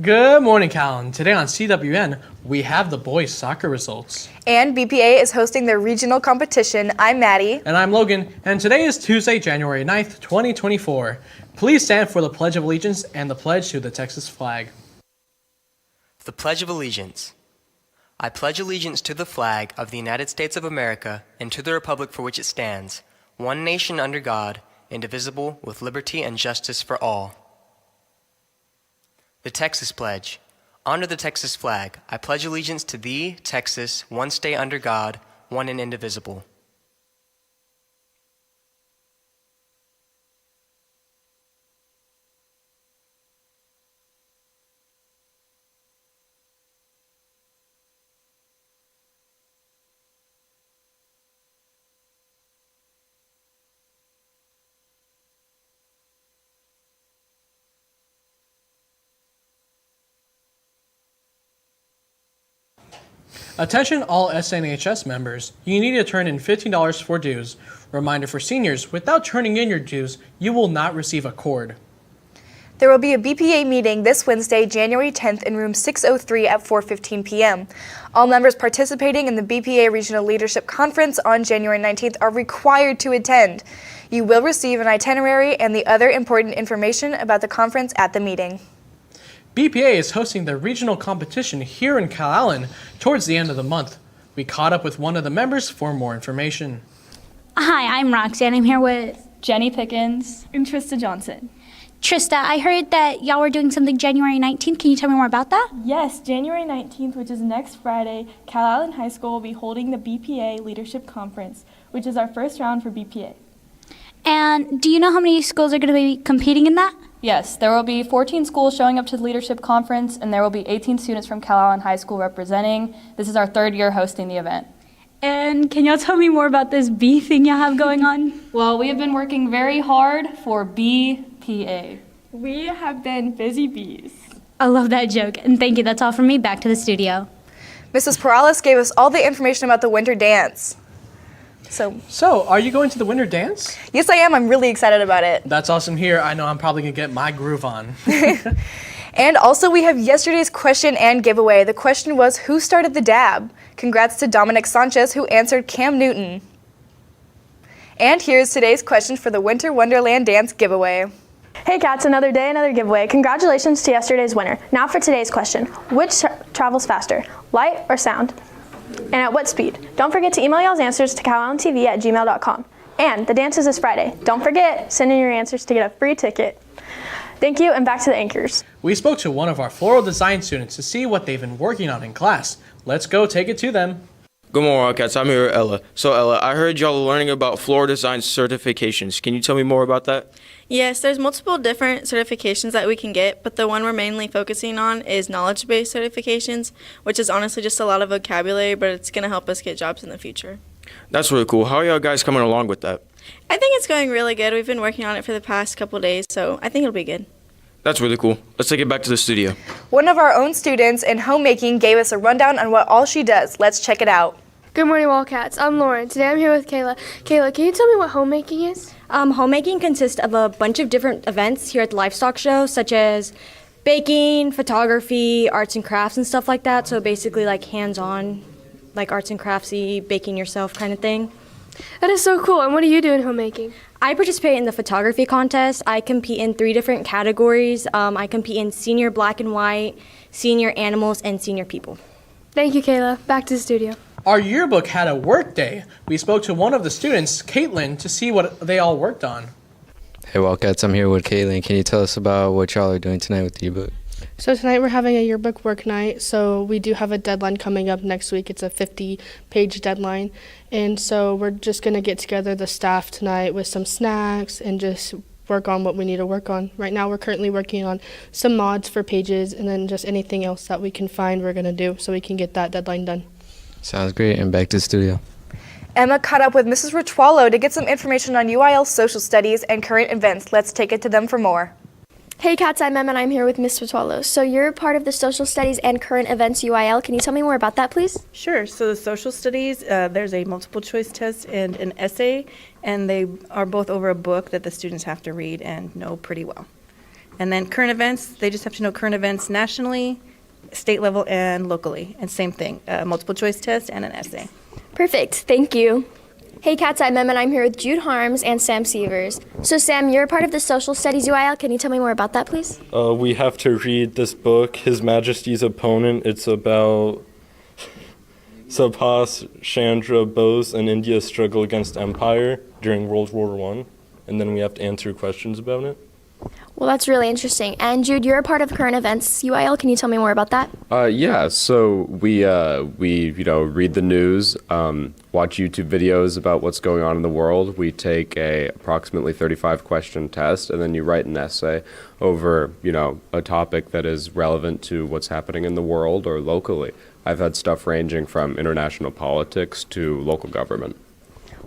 Good morning, Calallen. Today on CWN, we have the boys' soccer results. And BPA is hosting their regional competition. I'm Maddie. And I'm Logan. And today is Tuesday, January 9th, 2024. Please stand for the Pledge of Allegiance and the pledge to the Texas flag. The Pledge of Allegiance. I pledge allegiance to the flag of the United States of America and to the republic for which it stands, one nation under God, indivisible, with liberty and justice for all. The Texas Pledge. Under the Texas flag, I pledge allegiance to thee, Texas, one state under God, one and indivisible. Attention all SNHS members, you need to turn in $15 for dues. Reminder for seniors, without turning in your dues, you will not receive a cord. There will be a BPA meeting this Wednesday, January 10th in room 603 at 4:15 p.m. All members participating in the BPA Regional Leadership Conference on January 19th are required to attend. You will receive an itinerary and the other important information about the conference at the meeting. BPA is hosting the regional competition here in Calallen towards the end of the month. We caught up with one of the members for more information. Hi, I'm Roxanne. I'm here with Jenny Pickens and Trista Johnson. Trista. I heard that y'all were doing something January 19th. Can you tell me more about that? Yes, January 19th, which is next Friday, Calallen High School will be holding the BPA Leadership Conference, which is our first round for BPA. And do you know how many schools are going to be competing in that? Yes, there will be 14 schools showing up to the Leadership Conference, and there will be 18 students from Calallen High School representing. This is our third year hosting the event. And can y'all tell me more about this bee thing y'all have going on? Well, we have been working very hard for BPA. We have been busy bees. I love that joke. And thank you. That's all from me. Back to the studio. Mrs. Perales gave us all the information about the winter dance. So, are you going to the winter dance? Yes, I am. I'm really excited about it. That's awesome here. I know I'm probably going to get my groove on. And also we have yesterday's question and giveaway. The question was, who started the dab? Congrats to Dominic Sanchez, who answered Cam Newton. And here's today's question for the Winter Wonderland Dance giveaway. Hey cats, another day, another giveaway. Congratulations to yesterday's winner. Now for today's question. Which travels faster, light or sound? And at what speed? Don't forget to email y'all's answers to CalallenTV@gmail.com. And the dance is this Friday. Don't forget, send in your answers to get a free ticket. Thank you, and back to the anchors. We spoke to one of our Floral Design students to see what they've been working on in class. Let's go take it to them. Good morning, Wildcats. I'm here with Ella. So, Ella, I heard y'all are learning about Floral Design certifications. Can you tell me more about that? Yes, there's multiple different certifications that we can get, but the one we're mainly focusing on is knowledge-based certifications, which is honestly just a lot of vocabulary, but it's going to help us get jobs in the future. That's really cool. How are y'all guys coming along with that? I think it's going really good. We've been working on it for the past couple days, so I think it'll be good. That's really cool. Let's take it back to the studio. One of our own students in homemaking gave us a rundown on what all she does. Let's check it out. Good morning, Wildcats. I'm Lauren. Today I'm here with Kayla. Kayla, can you tell me what homemaking is? Homemaking consists of a bunch of different events here at the livestock show, such as baking, photography, arts and crafts, and stuff like that. So basically like hands-on, like arts and craftsy, baking yourself kind of thing. That is so cool. And what do you do in homemaking? I participate in the photography contest. I compete in 3 different categories. I compete in senior black and white, senior animals, and senior people. Thank you, Kayla. Back to the studio. Our yearbook had a work day. We spoke to one of the students, Caitlin, to see what they all worked on. Hey Wildcats, I'm here with Caitlin. Can you tell us about what y'all are doing tonight with the yearbook? So tonight we're having a yearbook work night, so we do have a deadline coming up next week. It's a 50-page deadline, and so we're just going to get together the staff tonight with some snacks and just work on what we need to work on. Right now we're currently working on some mods for pages, and then just anything else that we can find we're going to do so we can get that deadline done. Sounds great, and back to the studio. Emma caught up with Mrs. Richualo to get some information on UIL social studies and current events. Let's take it to them for more. Hey cats, I'm Emma and I'm here with Ms. Ritualo. So you're part of the social studies and current events UIL. Can you tell me more about that, please? Sure. So the social studies, there's a multiple choice test and an essay, and they are both over a book that the students have to read and know pretty well. And then current events, they just have to know current events nationally, state level, and locally. And same thing, multiple choice test and an essay. Perfect. Thank you. Hey Cats, I'm Em, and I'm here with Jude Harms and Sam Sievers. So Sam, you're a part of the Social Studies UIL. Can you tell me more about that, please? We have to read this book, His Majesty's Opponent. It's about Subhas Chandra Bose and India's struggle against empire during World War I. And then we have to answer questions about it. Well, that's really interesting. And Jude, you're a part of Current Events UIL. Can you tell me more about that? Yeah, so we read the news, watch YouTube videos about what's going on in the world. We take a approximately 35-question test, and then you write an essay over, a topic that is relevant to what's happening in the world or locally. I've had stuff ranging from international politics to local government.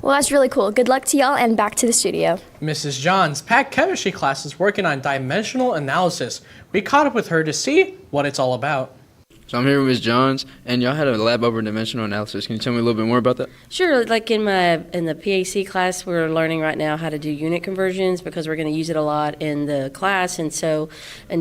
Well, that's really cool. Good luck to y'all, and back to the studio. Mrs. John's packed chemistry class is working on dimensional analysis. We caught up with her to see what it's all about. So I'm here with Ms. Johns, and y'all had a lab over dimensional analysis. Can you tell me a little bit more about that? Sure. Like in the PAC class, we're learning right now how to do unit conversions because we're going to use it a lot in the class, and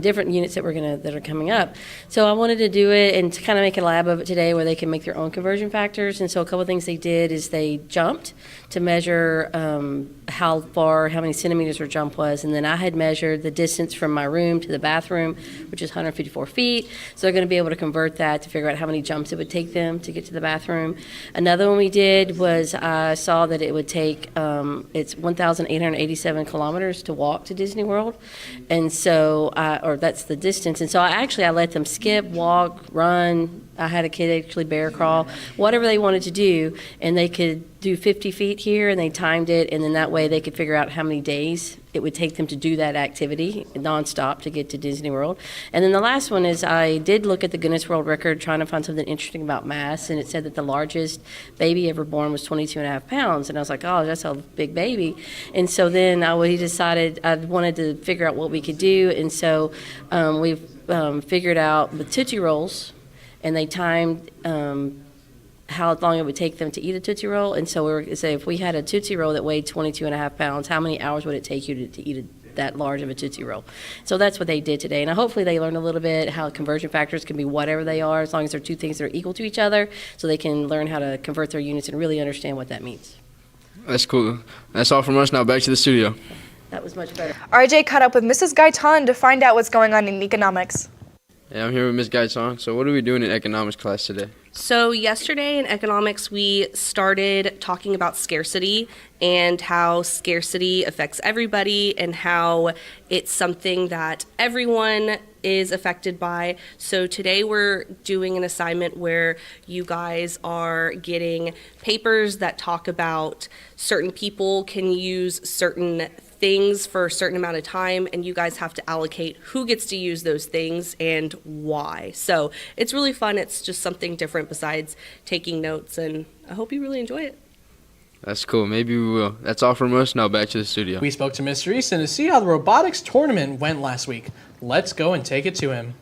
different units that that are coming up. So I wanted to do it and to kind of make a lab of it today where they can make their own conversion factors. And so a couple of things they did is they jumped to measure how many centimeters their jump was, and then I had measured the distance from my room to the bathroom, which is 154 feet. So they're going to be able to convert that to figure out how many jumps it would take them to get to the bathroom. Another one we did was I saw that it would take it's 1,887 kilometers to walk to Disney World, and so or that's the distance. And so I let them skip, walk, run. I had a kid actually bear crawl, whatever they wanted to do, and they could do 50 feet here, and they timed it, and then that way they could figure out how many days it would take them to do that activity nonstop to get to Disney World. And then the last one is I did look at the Guinness World Record trying to find something interesting about mass, and it said that the largest baby ever born was 22.5 pounds, and I was like, oh, that's a big baby. And so then we decided I wanted to figure out what we could do, and so we've figured out with Tootsie Rolls, and they timed how long it would take them to eat a Tootsie Roll. And so we were going to say, if we had a Tootsie Roll that weighed 22.5 pounds, how many hours would it take you to eat that large of a Tootsie Roll? So that's what they did today. And hopefully they learned a little bit how conversion factors can be whatever they are, as long as they're two things that are equal to each other, so they can learn how to convert their units and really understand what that means. That's cool. That's all from us. Now back to the studio. That was much better. RJ caught up with Mrs. Gaitan to find out what's going on in economics. Yeah, I'm here with Ms. Gaitan. So what are we doing in economics class today? So yesterday in economics, we started talking about scarcity and how scarcity affects everybody and how it's something that everyone is affected by. So today we're doing an assignment where you guys are getting papers that talk about certain people can use certain things for a certain amount of time, and you guys have to allocate who gets to use those things and why. So it's really fun. It's just something different besides taking notes, and I hope you really enjoy it. That's cool. Maybe we will. That's all from us. Now back to the studio. We spoke to Mr. Easton to see how the robotics tournament went last week. Let's go and take it to him.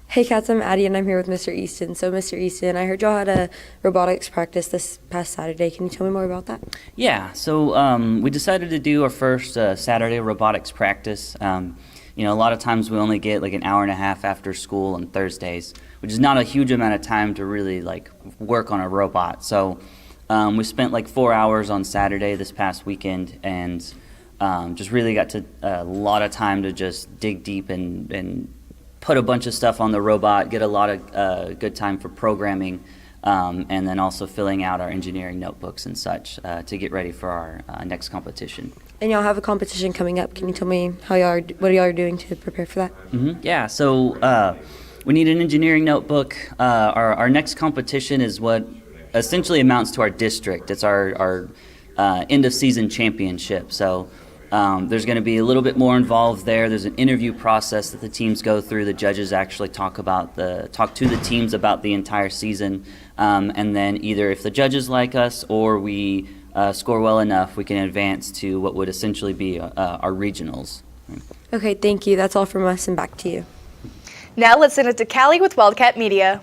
Hey Cats, I'm Addie and I'm here with Mr. Easton. So Mr. Easton, I heard y'all had a robotics practice this past Saturday. Can you tell me more about that? Yeah, so we decided to do our first Saturday robotics practice. A lot of times we only get like an hour and a half after school on Thursdays, which is not a huge amount of time to really work on a robot. So we spent 4 hours on Saturday this past weekend, and just really got to a lot of time to just dig deep and put a bunch of stuff on the robot, get a lot of good time for programming, and then also filling out our engineering notebooks and such to get ready for our next competition. And y'all have a competition coming up. Can you tell me what y'all are doing to prepare for that? Mm-hmm. Yeah, so we need an engineering notebook. Our next competition is what essentially amounts to our district. It's our end of season championship. So there's going to be a little bit more involved there. There's an interview process that the teams go through. The judges actually talk to the teams about the entire season, and then either if the judges like us or we score well enough, we can advance to what would essentially be our regionals. Okay, thank you. That's all from us, and back to you. Now let's send it to Callie with Wildcat Media.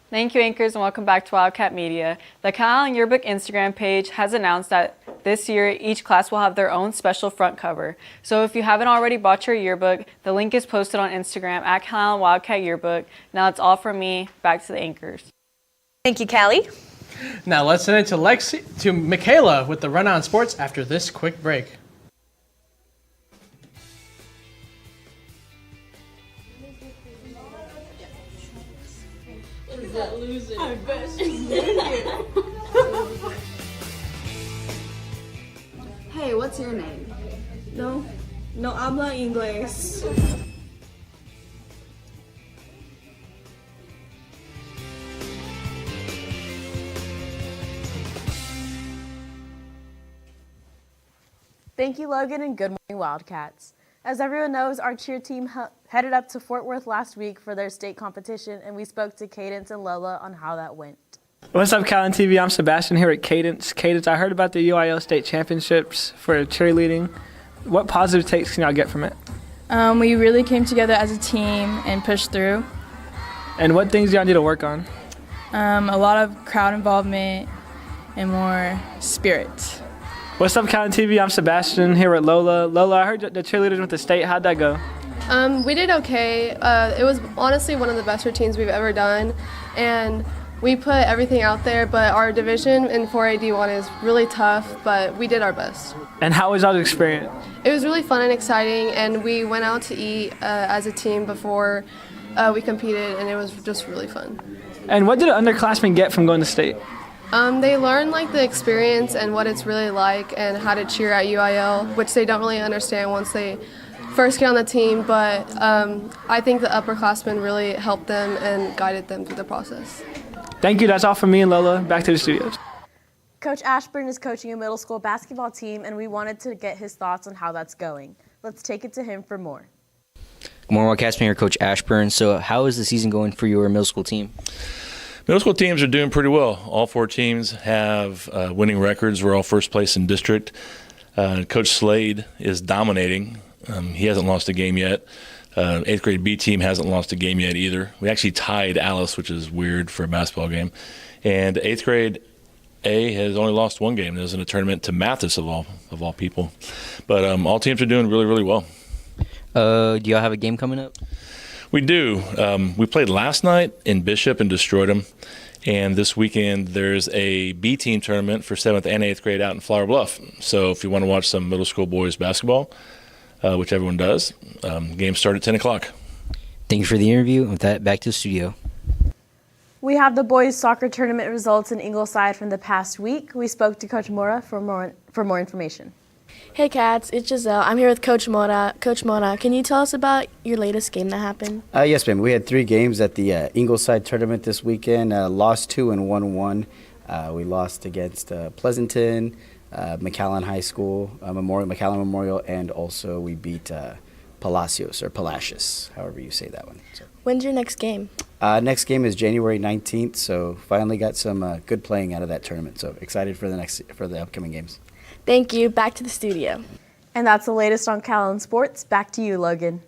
Thank you, anchors, and welcome back to Wildcat Media. The Calallen Yearbook Instagram page has announced that This year, each class will have their own special front cover. So if you haven't already bought your yearbook, the link is posted on Instagram at Calallen Wildcat Yearbook. Now that's all from me. Back to the anchors. Thank you, Callie. Now let's send it to Michaela with the rundown on sports after this quick break. Hey, what's your name? No habla inglés. Thank you, Logan, and good morning, Wildcats. As everyone knows, our cheer team headed up to Fort Worth last week for their state competition, and we spoke to Cadence and Lola on how that went. What's up, Calallen TV? I'm Sebastian here at Cadence. Cadence, I heard about the UIL state championships for cheerleading. What positive takes can y'all get from it? We really came together as a team and pushed through. And what things do y'all need to work on? A lot of crowd involvement and more spirit. What's up, Calallen TV? I'm Sebastian here with Lola. Lola, I heard the cheerleaders went to state. How'd that go? We did okay. It was honestly one of the best routines we've ever done, and we put everything out there, but our division in 4AD1 is really tough, but we did our best. And how was y'all's experience? It was really fun and exciting, and we went out to eat as a team before we competed, and it was just really fun. And what did underclassmen get from going to state? They learn like the experience and what it's really like and how to cheer at UIL, which they don't really understand once they first get on the team, but I think the upperclassmen really helped them and guided them through the process. Thank you. That's all from me and Lola. Back to the studios. Coach Ashburn is coaching a middle school basketball team, and we wanted to get his thoughts on how that's going. Let's take it to him for more. Good morning, Wildcats. Here, Coach Ashburn. So how is the season going for your middle school team? Middle school teams are doing pretty well. All four teams have winning records. We're all first place in district. Coach Slade is dominating. He hasn't lost a game yet. 8th grade B team hasn't lost a game yet either. We actually tied Alice, which is weird for a basketball game. And 8th grade A has only lost one game. It was in a tournament to Mathis of all people. But all teams are doing really, really well. Do y'all have a game coming up? We do. We played last night in Bishop and destroyed them. And this weekend there's a B team tournament for 7th and 8th grade out in Flower Bluff. So if you want to watch some middle school boys basketball, which everyone does, games start at 10 o'clock. Thank you for the interview. With that, back to the studio. We have the boys soccer tournament results in Ingleside from the past week. We spoke to Coach Mora for more information. Hey Cats, it's Giselle. I'm here with Coach Mora. Coach Mora, can you tell us about your latest game that happened? Yes, ma'am. We had 3 games at the Ingleside tournament this weekend. Lost 2 and won 1. We lost against Pleasanton, Calallen High School, McAllen Memorial, and also we beat Palacios, however you say that one. So. When's your next game? Next game is January 19th, so finally got some good playing out of that tournament. So excited for the upcoming games. Thank you. Back to the studio. And that's the latest on Calallen Sports. Back to you, Logan.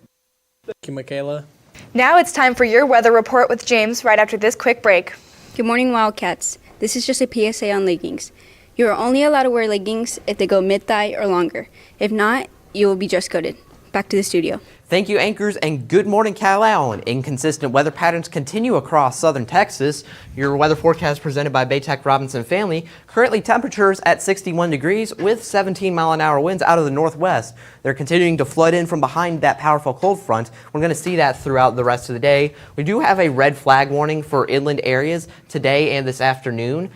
Thank you, Michaela. Now it's time for your weather report with James right after this quick break. Good morning, Wildcats. This is just a PSA on leggings. You are only allowed to wear leggings if they go mid-thigh or longer. If not, you will be dress coded. Back to the studio. Thank you, anchors, and good morning, Calallen. Inconsistent weather patterns continue across southern Texas. Your weather forecast presented by Baytech Robinson Family. Currently, temperatures at 61 degrees with 17-mile-an-hour winds out of the northwest. They're continuing to flood in from behind that powerful cold front. We're going to see that throughout the rest of the day. We do have a red flag warning for inland areas today and this afternoon.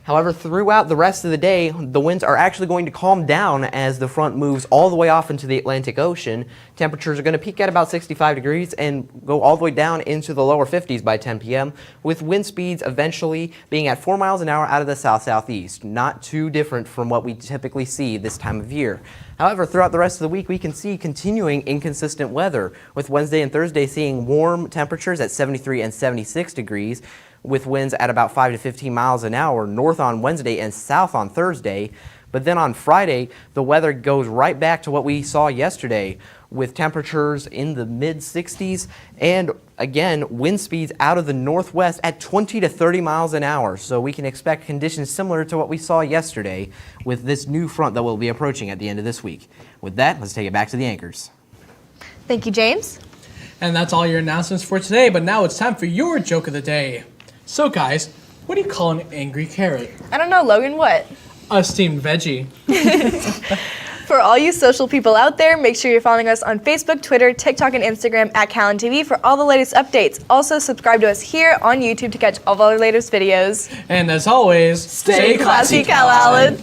However, throughout the rest of the day, the winds are actually going to calm down as the front moves all the way off into the Atlantic Ocean. Temperatures are going to peak at about 65 degrees and go all the way down into the lower 50s by 10 p.m., with wind speeds eventually being at 4 miles an hour out of the south-southeast. Not too different from what we typically see this time of year. However, throughout the rest of the week, we can see continuing inconsistent weather, with Wednesday and Thursday seeing warm temperatures at 73 and 76 degrees, with winds at about 5 to 15 miles an hour, north on Wednesday and south on Thursday. But then on Friday, the weather goes right back to what we saw yesterday, with temperatures in the mid-60s and Again, wind speeds out of the northwest at 20 to 30 miles an hour. So we can expect conditions similar to what we saw yesterday with this new front that we'll be approaching at the end of this week. With that, let's take it back to the anchors. Thank you, James. And that's all your announcements for today, but now it's time for your joke of the day. So guys, what do you call an angry carrot? I don't know, Logan, what? A steamed veggie. For all you social people out there, make sure you're following us on Facebook, Twitter, TikTok, and Instagram at Calallen TV for all the latest updates. Also, subscribe to us here on YouTube to catch all of our latest videos. And as always, stay classy, Calallen.